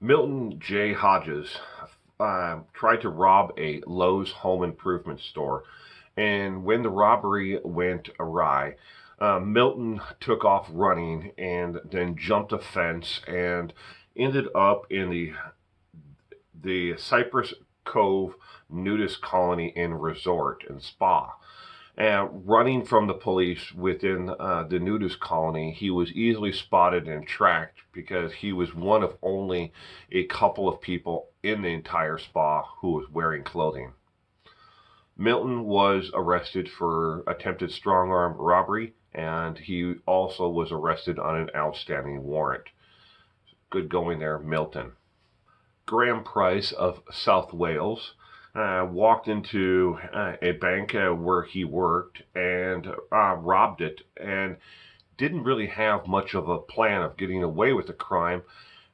Milton J. Hodges tried to rob a Lowe's home improvement store, and when the robbery went awry, Milton took off running and then jumped a fence and ended up in the Cypress Cove nudist colony and resort and spa. Running from the police within the nudist colony, he was easily spotted and tracked because he was one of only a couple of people in the entire spa who was wearing clothing. Milton was arrested for attempted strong arm robbery, and he also was arrested on an outstanding warrant. Good going there, Milton. Graham Price of South Wales walked into a bank where he worked and robbed it, and didn't really have much of a plan of getting away with the crime.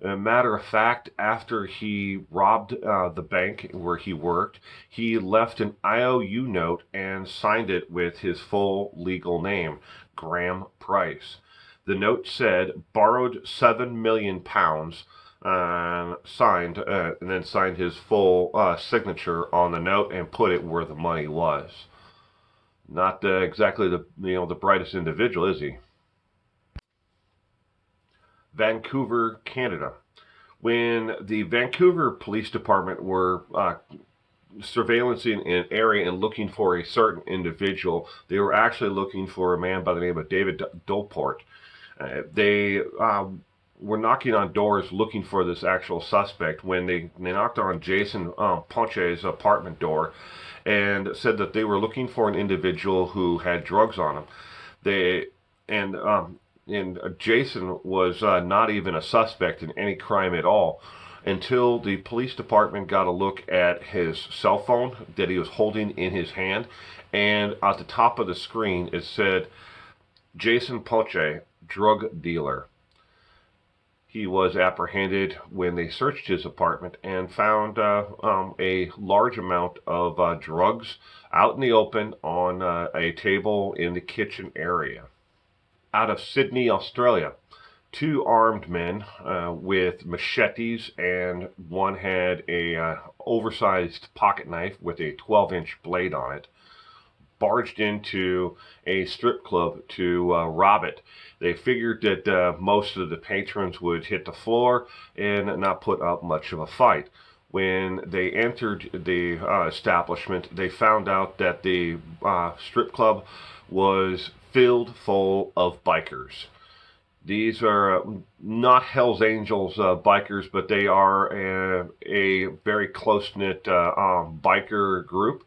Matter of fact, after he robbed the bank where he worked, he left an IOU note and signed it with his full legal name, Graham Price. The note said, borrowed £7 million, signed, and then signed his full signature on the note and put it where the money was. Not exactly the brightest individual, is he? Vancouver, Canada. When the Vancouver Police Department were surveillancing an area and looking for a certain individual, they were actually looking for a man by the name of David Doport. They were knocking on doors looking for this actual suspect when they knocked on Jason Ponche's apartment door and said that they were looking for an individual who had drugs on him. They and Jason was not even a suspect in any crime at all until the police department got a look at his cell phone that he was holding in his hand, and at the top of the screen it said Jason Ponche, drug dealer. He was apprehended when they searched his apartment and found a large amount of drugs out in the open on a table in the kitchen area. Out of Sydney, Australia, two armed men with machetes, and one had a oversized pocket knife with a 12-inch blade on it, barged into a strip club to rob it. They figured that most of the patrons would hit the floor and not put up much of a fight. When they entered the establishment, they found out that the strip club was filled full of bikers. These are not Hell's Angels bikers, but they are a very close-knit biker group.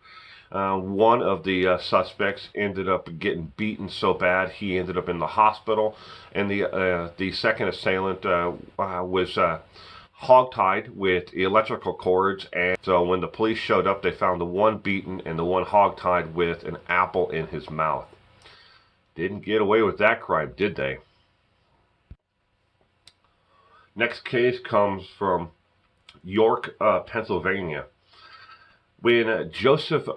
One of the suspects ended up getting beaten so bad he ended up in the hospital, and the second assailant was hogtied with electrical cords. And so when the police showed up, they found the one beaten and the one hogtied with an apple in his mouth. Didn't get away with that crime, did they? Next case comes from York, Pennsylvania. When Joseph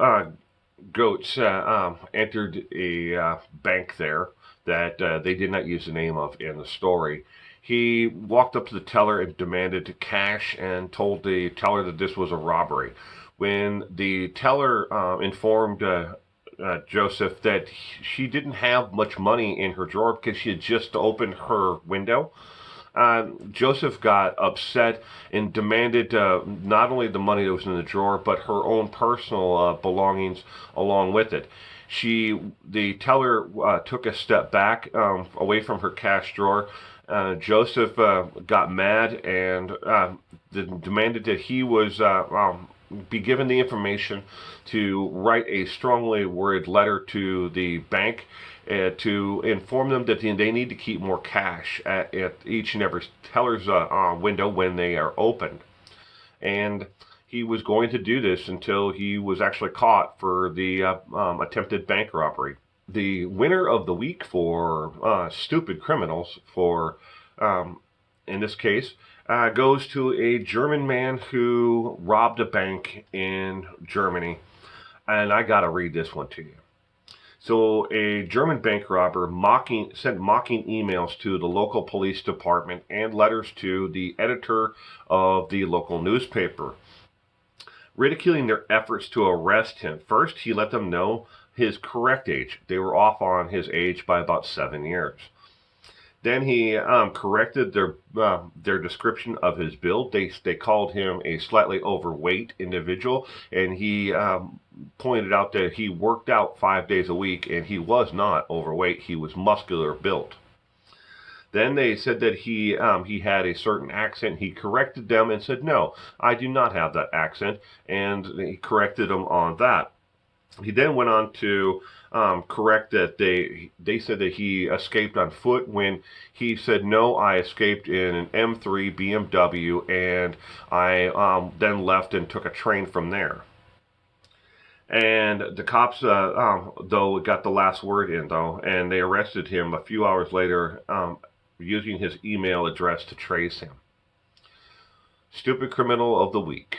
Goetz entered a bank there that they did not use the name of in the story, he walked up to the teller and demanded cash and told the teller that this was a robbery. When the teller informed Joseph that she didn't have much money in her drawer because she had just opened her window, Joseph got upset and demanded not only the money that was in the drawer, but her own personal belongings along with it. The teller took a step back away from her cash drawer. Joseph got mad and demanded that he was be given the information to write a strongly worded letter to the bank to inform them that they need to keep more cash at each and every teller's window when they are opened. And he was going to do this until he was actually caught for the attempted bank robbery. The winner of the week for stupid criminals, in this case, goes to a German man who robbed a bank in Germany. And I got to read this one to you. So a German bank robber sent mocking emails to the local police department and letters to the editor of the local newspaper, ridiculing their efforts to arrest him. First, he let them know his correct age. They were off on his age by about 7 years. Then he corrected their description of his build. They called him a slightly overweight individual, and he pointed out that he worked out 5 days a week, and he was not overweight. He was muscular built. Then they said that he had a certain accent. He corrected them and said, "No, I do not have that accent," and he corrected them on that. He then went on to correct that they said that he escaped on foot, when he said, "No, I escaped in an M3 BMW, and I then left and took a train from there." And the cops, though, got the last word in, though, and they arrested him a few hours later, using his email address to trace him. Stupid criminal of the week.